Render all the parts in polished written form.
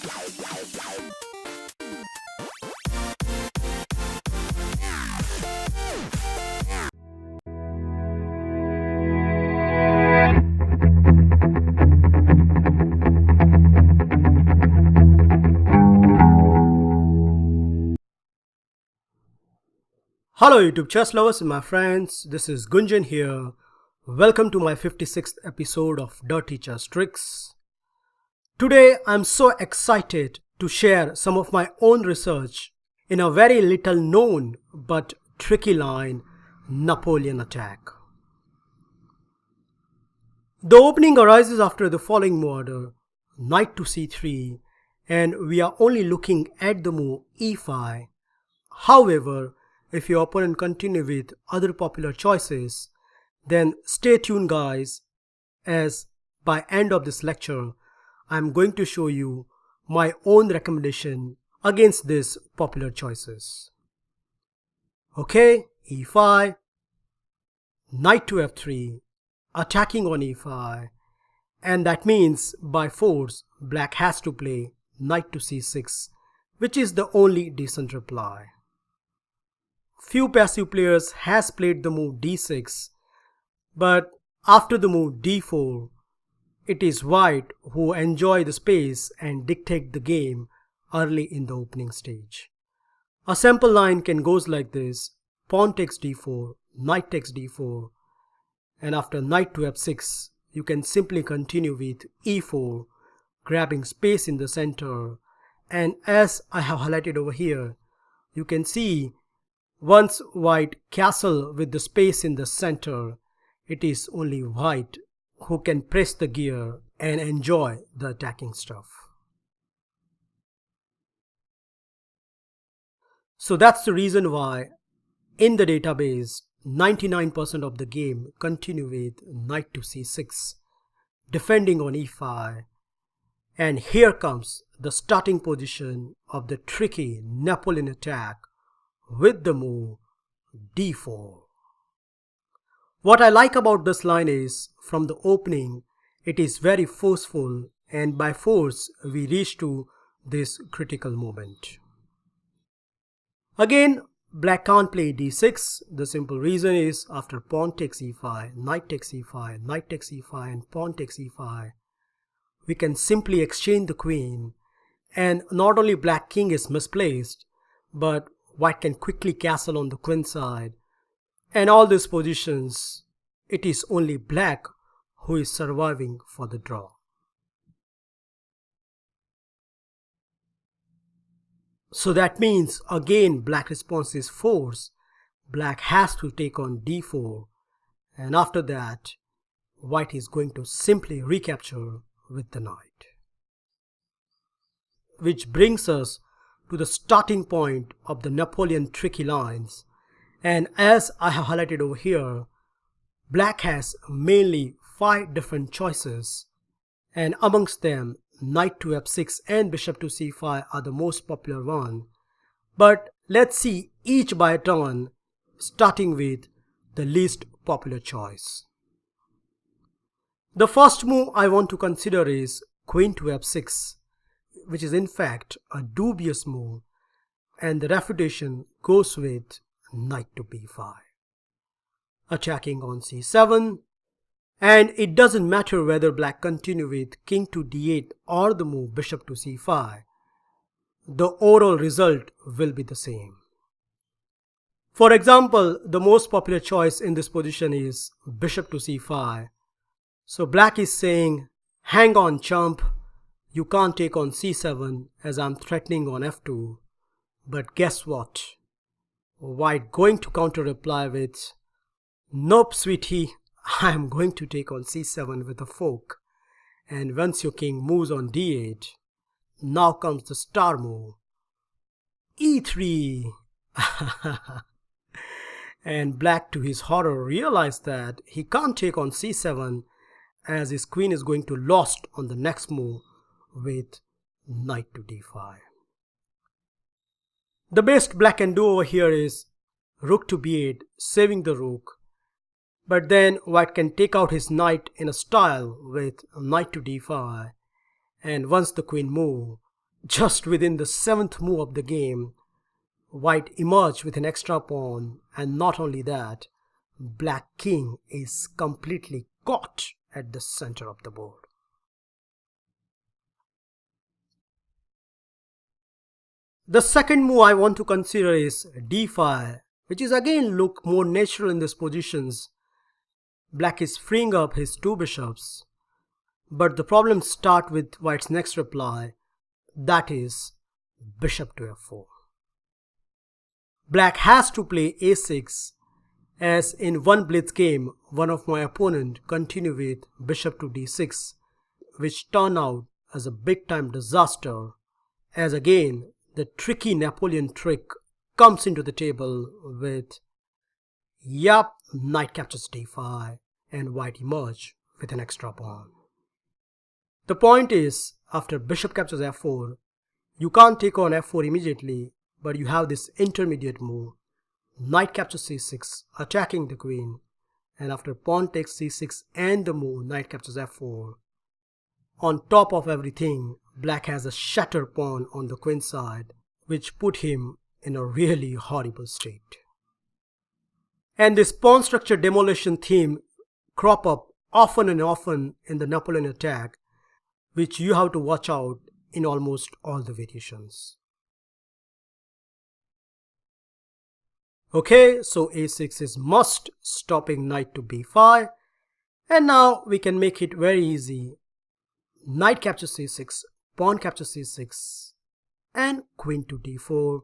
Hello YouTube chess lovers and my friends, this is Gunjan here. Welcome to my 56th episode of Dirty Chess Tricks. Today I'm so excited to share some of my own research in a very little known but tricky line, Napoleon attack. The opening arises after the following move order, knight to c3, and we are only looking at the move e5. However, if your opponent continue with other popular choices, then stay tuned guys, as by end of this lecture, I'm going to show you my own recommendation against these popular choices. Okay, e5, knight to f3, attacking on e5, and that means by force black has to play knight to c6, which is the only decent reply. Few passive players has played the move d6, but after the move d4, it is white who enjoy the space and dictate the game early in the opening stage. A sample line can goes like this: pawn takes d4, knight takes d4, and after knight to f6, you can simply continue with e4, grabbing space in the center, and as I have highlighted over here, you can see once white castle with the space in the center, it is only white who can press the gear and enjoy the attacking stuff. So that's the reason why in the database 99% of the game continue with knight to c6, defending on e5, and here comes the starting position of the tricky Napoleon attack with the move d4. What I like about this line is, from the opening, it is very forceful, and by force we reach to this critical moment. Again, black can't play d6. The simple reason is after pawn takes e5, knight takes e5, knight takes e5, and pawn takes e5, we can simply exchange the queen, and not only black king is misplaced, but white can quickly castle on the queen side, and all these positions, it is only black who is surviving for the draw. So that means again black response is force. Black has to take on d4, and after that white is going to simply recapture with the knight. Which brings us to the starting point of the Napoleon tricky lines, and as I have highlighted over here, black has mainly 5 different choices, and amongst them knight to f6 and bishop to c5 are the most popular one. But let's see each by turn, starting with the least popular choice. The first move I want to consider is queen to f6, which is in fact a dubious move, and the refutation goes with knight to b5, attacking on c7, and it doesn't matter whether black continue with king to d8 or the move bishop to c5, the overall result will be the same. For example, the most popular choice in this position is bishop to c5, so black is saying, hang on chump, you can't take on c7 as I'm threatening on f2. But guess what? White going to counter reply with, nope sweetie, I am going to take on c7 with a fork. And once your king moves on d8, now comes the star move, e3. And black to his horror realized that he can't take on c7 as his queen is going to lost on the next move with knight to d5. The best black can do over here is rook to b8, saving the rook, but then white can take out his knight in a style with knight to d5, and once the queen moves, Just within the 7th move of the game, white emerged with an extra pawn, and not only that, black king is completely caught at the center of the board. The second move I want to consider is d5, which is again look more natural in these positions. Black is freeing up his two bishops, but the problems start with white's next reply, that is bishop to f4. Black has to play a6, as in one blitz game, one of my opponent continued with bishop to d6, which turned out as a big time disaster, as again the tricky Napoleon trick comes into the table with knight captures d5 and white emerge with an extra pawn. The point is, after bishop captures f4, you can't take on f4 immediately, but you have this intermediate move, knight captures c6, attacking the queen, and after pawn takes c6 and the move knight captures f4, on top of everything, black has a shattered pawn on the queen side, which put him in a really horrible state. And this pawn structure demolition theme crop up often and often in the Napoleon attack, which you have to watch out in almost all the variations. Okay, so a6 is must, stopping knight to b5, and now we can make it very easy. Knight captures c6, pawn captures c6, and queen to d4,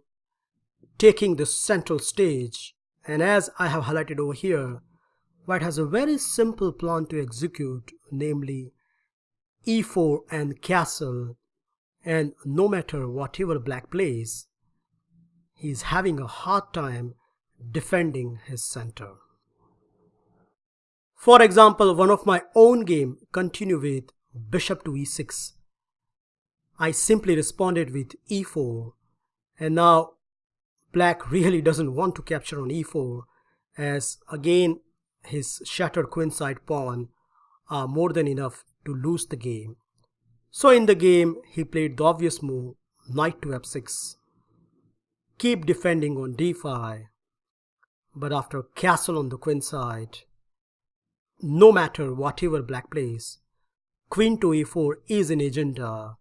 taking the central stage. And as I have highlighted over here, white has a very simple plan to execute, namely e4 and castle, and no matter whatever black plays, he is having a hard time defending his center. For example, one of my own game continued with bishop to e6. I simply responded with e4, and now black really doesn't want to capture on e4, as again his shattered queenside pawn are more than enough to lose the game. So in the game he played the obvious move, knight to f6, keep defending on d5, but after castle on the queen side, no matter whatever black plays, queen to e4 is an agenda,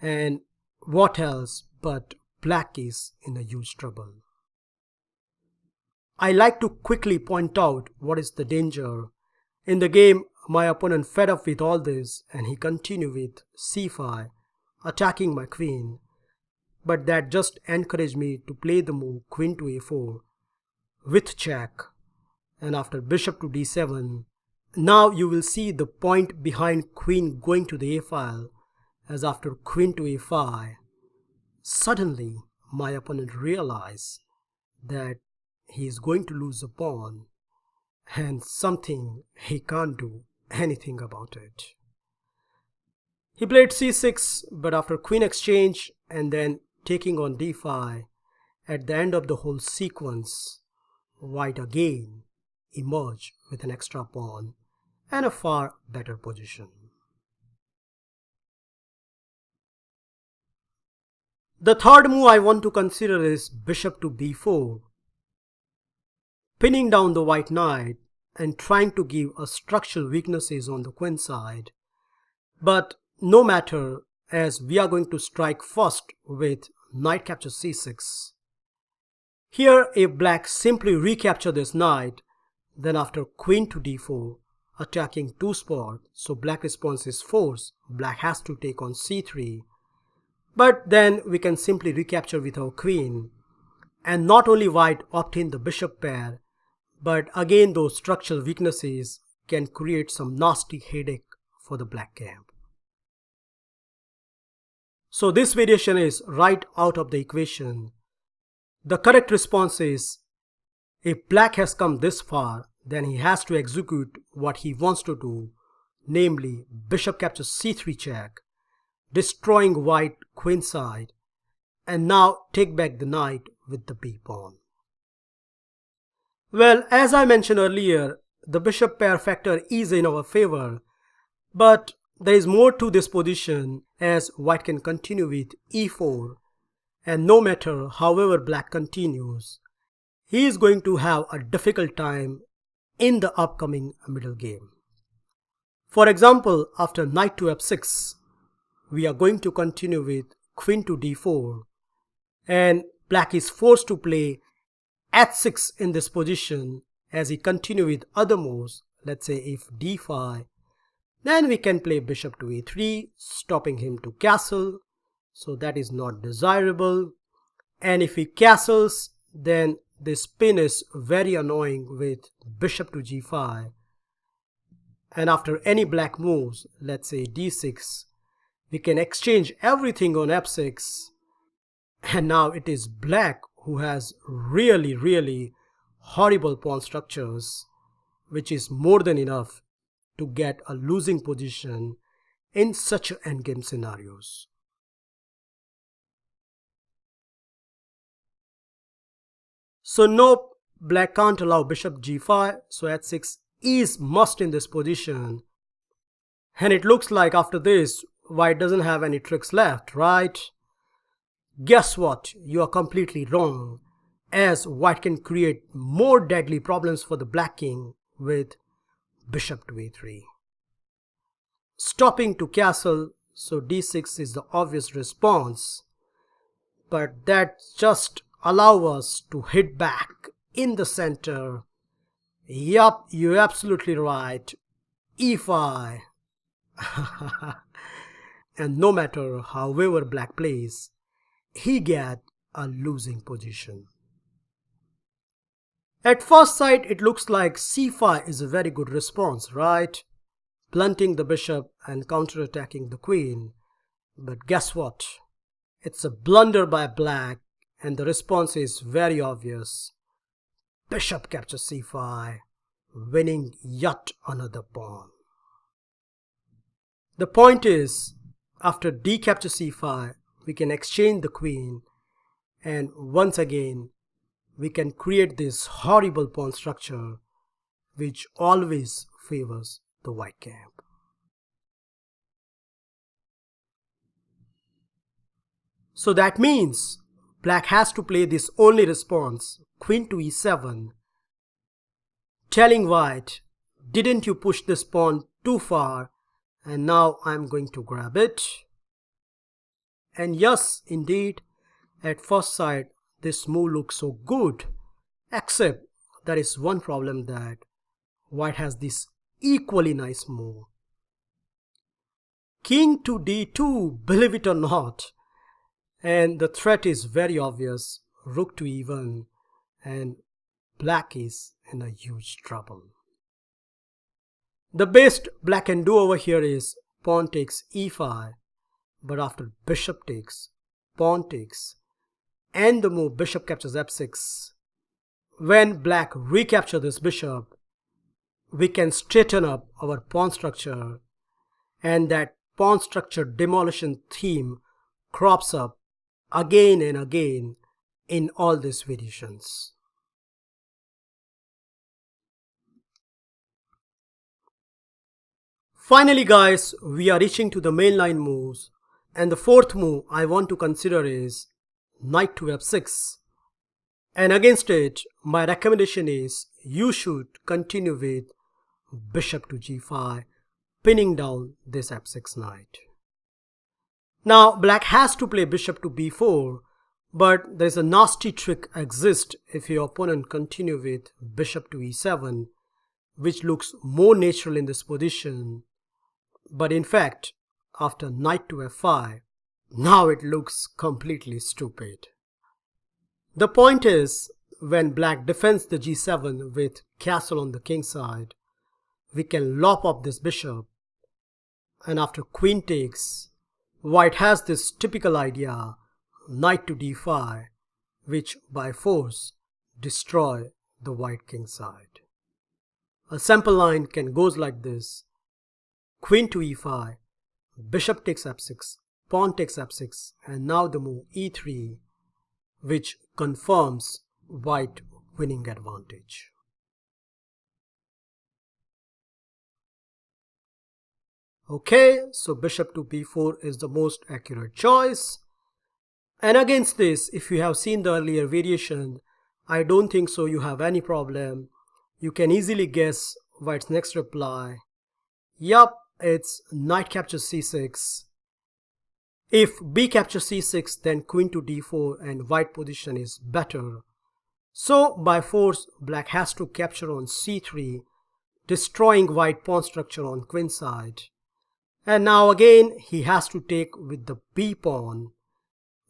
and what else but black is in a huge trouble. I like to quickly point out what is the danger. In the game, my opponent fed up with all this and he continued with c5, attacking my queen, but that just encouraged me to play the move queen to a4 with check, and after bishop to d7, now you will see the point behind queen going to the a file, as after queen to a5, suddenly my opponent realized that he is going to lose a pawn and something he can't do anything about it. He played c6, but after queen exchange and then taking on d5, at the end of the whole sequence, white again emerged with an extra pawn and a far better position. The third move I want to consider is bishop to b4, pinning down the white knight and trying to give a structural weaknesses on the queen side. But no matter, as we are going to strike first with knight captures c6. Here if black simply recapture this knight, then after queen to d4, attacking two spot, so black response is force, black has to take on c3. But then we can simply recapture with our queen, and not only white obtain the bishop pair, but again those structural weaknesses can create some nasty headache for the black camp. So this variation is right out of the equation. The correct response is, if black has come this far, then he has to execute what he wants to do, namely bishop captures c3 check, destroying white queen side, and now take back the knight with the b pawn. Well, as I mentioned earlier, the bishop pair factor is in our favor, but there is more to this position as white can continue with e4, and no matter however black continues, he is going to have a difficult time in the upcoming middle game. For example, after knight to f6, we are going to continue with queen to d4, and black is forced to play h6 in this position as he continue with other moves. Let's say if d5, then we can play bishop to a3, stopping him to castle, so that is not desirable. And if he castles, then this pin is very annoying with bishop to g5. And after any black moves, let's say d6, we can exchange everything on f6, and now it is black who has really horrible pawn structures, which is more than enough to get a losing position in such endgame scenarios. So no, black can't allow bishop g5, so h6 is must in this position, and it looks like after this white doesn't have any tricks left, right? Guess what? You are completely wrong, as white can create more deadly problems for the black king with bishop to a3. Stopping to castle, so d6 is the obvious response, but that just allow us to hit back in the center. Yup, you're absolutely right, e5. And no matter however black plays, he get a losing position. At first sight, it looks like c5 is a very good response, right? Blunting the bishop and counterattacking the queen. But guess what? It's a blunder by black, and the response is very obvious. Bishop captures c5, winning yet another pawn. The point is, after d captures c5, we can exchange the queen, and once again we can create this horrible pawn structure which always favors the white camp. So that means black has to play this only response, queen to e7, telling white, didn't you push this pawn too far, and now I'm going to grab it. And yes, indeed, at first sight this move looks so good, except there is one problem, that white has this equally nice move. King to d2, believe it or not, and the threat is very obvious, rook to e1, and black is in a huge trouble. The best black can do over here is pawn takes e5, but after bishop takes, pawn takes, and the move bishop captures f6, when black recapture this bishop, we can straighten up our pawn structure, and that pawn structure demolition theme crops up again and again in all these variations. Finally guys, we are reaching to the main line moves, and the fourth move I want to consider is knight to f6. And against it, my recommendation is you should continue with bishop to g5, pinning down this f6 knight. Now black has to play bishop to b4, but there is a nasty trick exists if your opponent continue with bishop to e7, which looks more natural in this position. But in fact, after knight to f5, now it looks completely stupid. The point is, when black defends the g7 with castle on the king side, we can lop up this bishop, and after queen takes, white has this typical idea, knight to d5, which by force destroy the white king side. A sample line can goes like this: queen to e5, bishop takes f6, pawn takes f6, and now the move e3, which confirms white winning advantage. Okay, so bishop to b4 is the most accurate choice. And against this, if you have seen the earlier variation, I don't think so you have any problem. You can easily guess white's next reply. Yup, it's knight captures c6. If b captures c6, then queen to d4 and white position is better. So by force, black has to capture on c3, destroying white pawn structure on queen side. And now again he has to take with the b pawn,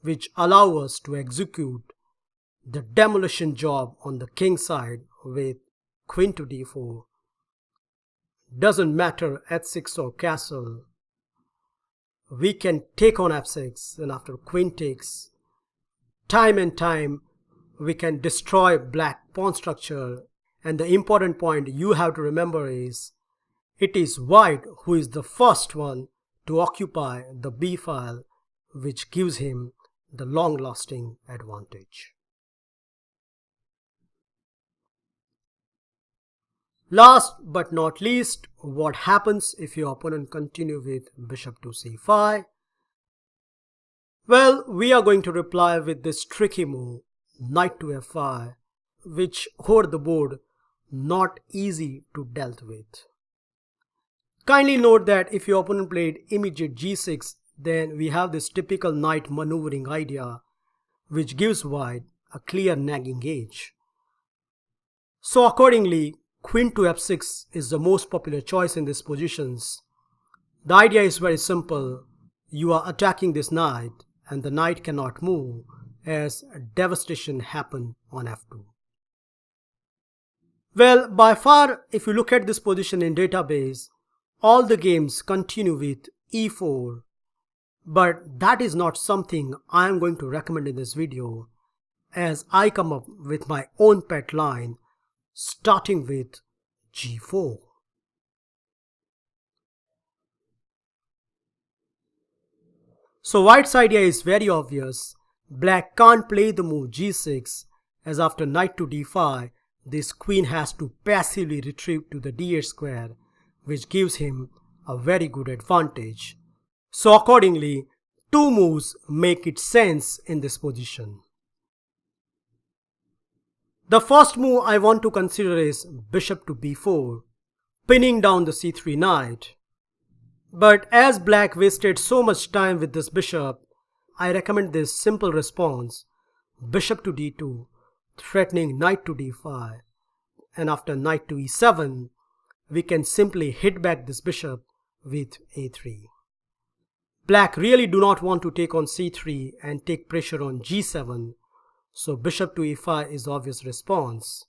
which allow us to execute the demolition job on the king side with queen to d4. Doesn't matter h6 or castle. We can take on f6, and after queen takes, time and time we can destroy black pawn structure. And the important point you have to remember is, it is white who is the first one to occupy the b file, which gives him the long-lasting advantage. Last but not least, what happens if your opponent continue with bishop to c5? Well, we are going to reply with this tricky move, knight to f5, which over the board not easy to dealt with. Kindly note that if your opponent played immediate g6, then we have this typical knight maneuvering idea, which gives white a clear nagging edge. So accordingly, queen to f6 is the most popular choice in these positions. The idea is very simple. You are attacking this knight, and the knight cannot move, as devastation happen on f2. Well, by far, if you look at this position in database, all the games continue with e4. But that is not something I am going to recommend in this video, as I come up with my own pet line starting with g4. So white's idea is very obvious. Black can't play the move g6, as after knight to d5, this queen has to passively retreat to the d8 square, which gives him a very good advantage. So accordingly, two moves make it sense in this position. The first move I want to consider is bishop to b4, pinning down the c3 knight. But as black wasted so much time with this bishop, I recommend this simple response, bishop to d2, threatening knight to d5, and after knight to e7, we can simply hit back this bishop with a3. Black really do not want to take on c3 and take pressure on g7, so bishop to e5 is the obvious response.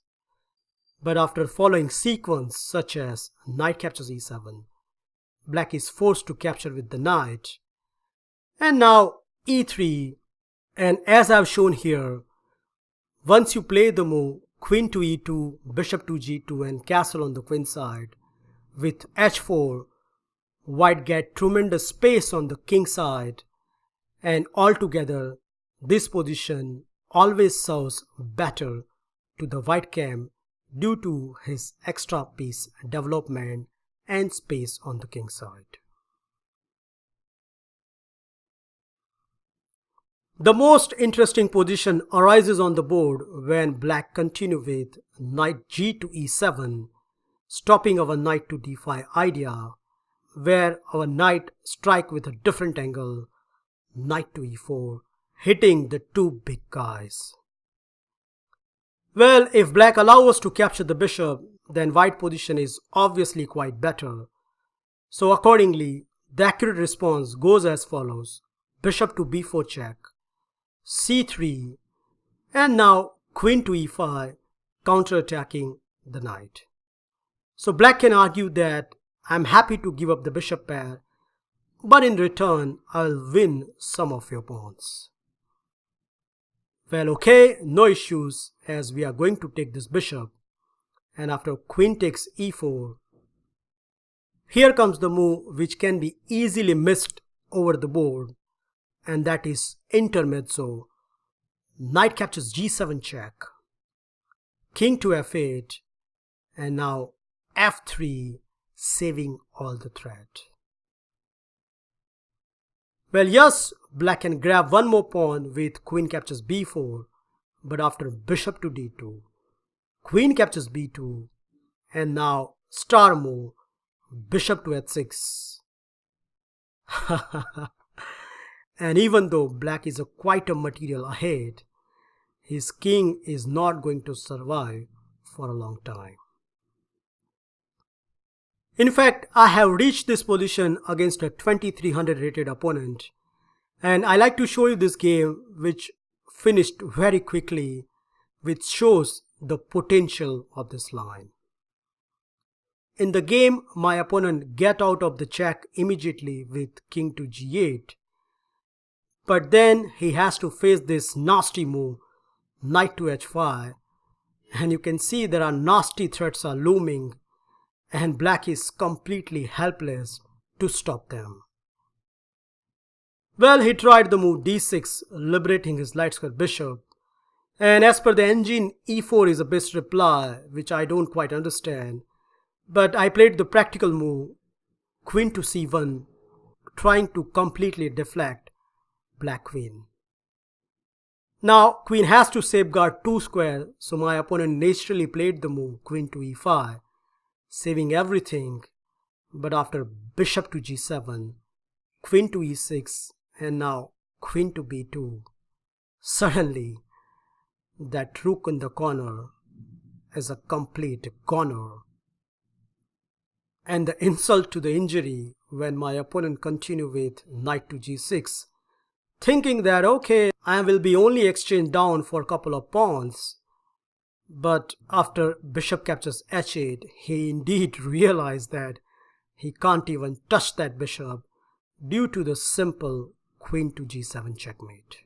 But after following sequence such as knight captures e7, black is forced to capture with the knight, and now e3, and as I've shown here, once you play the move queen to e2, bishop to g2 and castle on the queen side, with h4, white get tremendous space on the king side, and altogether this position always serves better to the white camp due to his extra piece development and space on the king side. The most interesting position arises on the board when black continue with knight g to e7, stopping our knight to d5 idea, where our knight strike with a different angle, knight to e4, hitting the two big guys. Well, if black allow us to capture the bishop, then white position is obviously quite better. So accordingly, the accurate response goes as follows: bishop to b4 check, c3, and now queen to e5, counter-attacking the knight. So black can argue that I'm happy to give up the bishop pair, but in return I'll win some of your pawns. Well, okay, no issues, as we are going to take this bishop, and after queen takes e4, here comes the move which can be easily missed over the board, and that is intermezzo. Knight captures g7 check, king to f8, and now f3, saving all the threat. Well, yes, black can grab one more pawn with queen captures b4, but after bishop to d2, queen captures b2, and now star move, bishop to h6. And even though black is quite a material ahead, his king is not going to survive for a long time. In fact, I have reached this position against a 2300 rated opponent, and I like to show you this game which finished very quickly, which shows the potential of this line. In the game, my opponent get out of the check immediately with king to g8, but then he has to face this nasty move, knight to h5, and you can see there are nasty threats are looming, and black is completely helpless to stop them. Well, he tried the move d6, liberating his light square bishop, and as per the engine, e4 is the best reply, which I don't quite understand, but I played the practical move, queen to c1, trying to completely deflect black queen. Now queen has to safeguard 2 square, so my opponent naturally played the move queen to e5, saving everything, but after bishop to g7, queen to e6, and now queen to b2, suddenly that rook in the corner is a complete goner. And the insult to the injury when my opponent continued with knight to g6, thinking that okay, I will be only exchanged down for a couple of pawns. But after bishop captures h8, he indeed realized that he can't even touch that bishop due to the simple queen to g7 checkmate.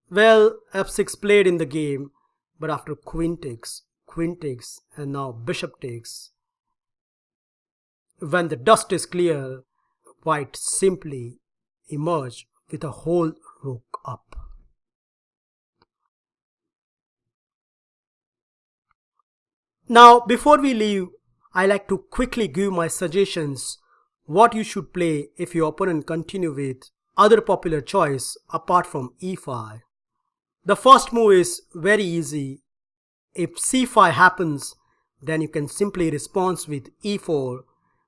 Well, f6 played in the game, but after queen takes, and now bishop takes, when the dust is clear, white simply emerged with a whole rook up. Now, before we leave, I like to quickly give my suggestions what you should play if your opponent continue with other popular choice apart from e5. The first move is very easy. If c5 happens, then you can simply respond with e4,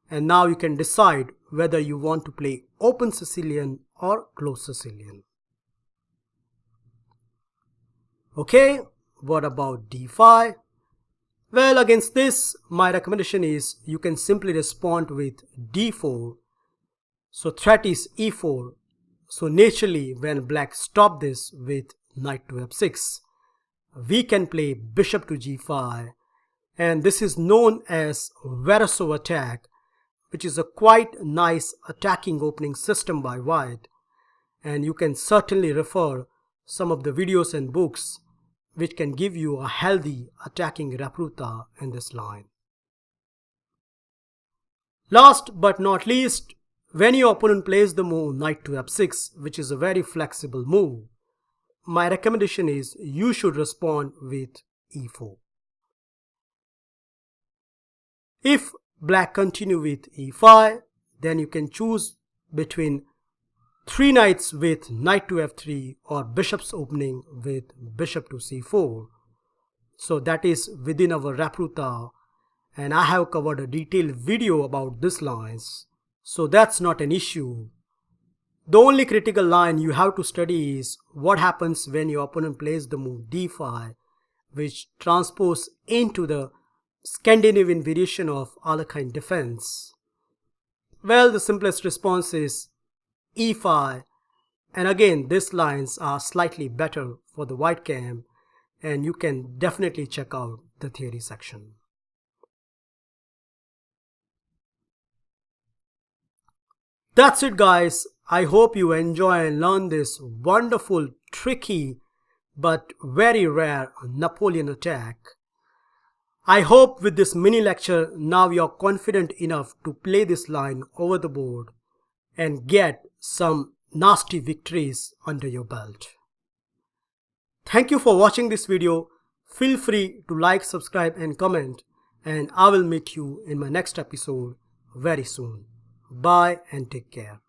and now you can decide whether you want to play open Sicilian or closed Sicilian. Okay, what about d5? Well, against this, my recommendation is you can simply respond with d4. So threat is e4. So naturally, when black stop this with knight to f6, we can play bishop to g5, and this is known as Verasov attack, which is a quite nice attacking opening system by white, and you can certainly refer some of the videos and books which can give you a healthy attacking repertoire in this line. Last but not least, when your opponent plays the move knight to f6, which is a very flexible move, my recommendation is you should respond with e4. If black continue with e5, then you can choose between 3 knights with knight to f3 or bishop's opening with bishop to c4. So that is within our repertoire, and I have covered a detailed video about these lines, so that's not an issue. The only critical line you have to study is what happens when your opponent plays the move d5, which transpose into the Scandinavian variation of Alekhine defense. Well, the simplest response is e5, and again these lines are slightly better for the white camp, and you can definitely check out the theory section. That's it, guys. I hope you enjoy and learn this wonderful, tricky but very rare Napoleon attack. I hope with this mini lecture now you are confident enough to play this line over the board and get some nasty victories under your belt. Thank you for watching this video. Feel free to like, subscribe and comment, and I will meet you in my next episode very soon. Bye and take care.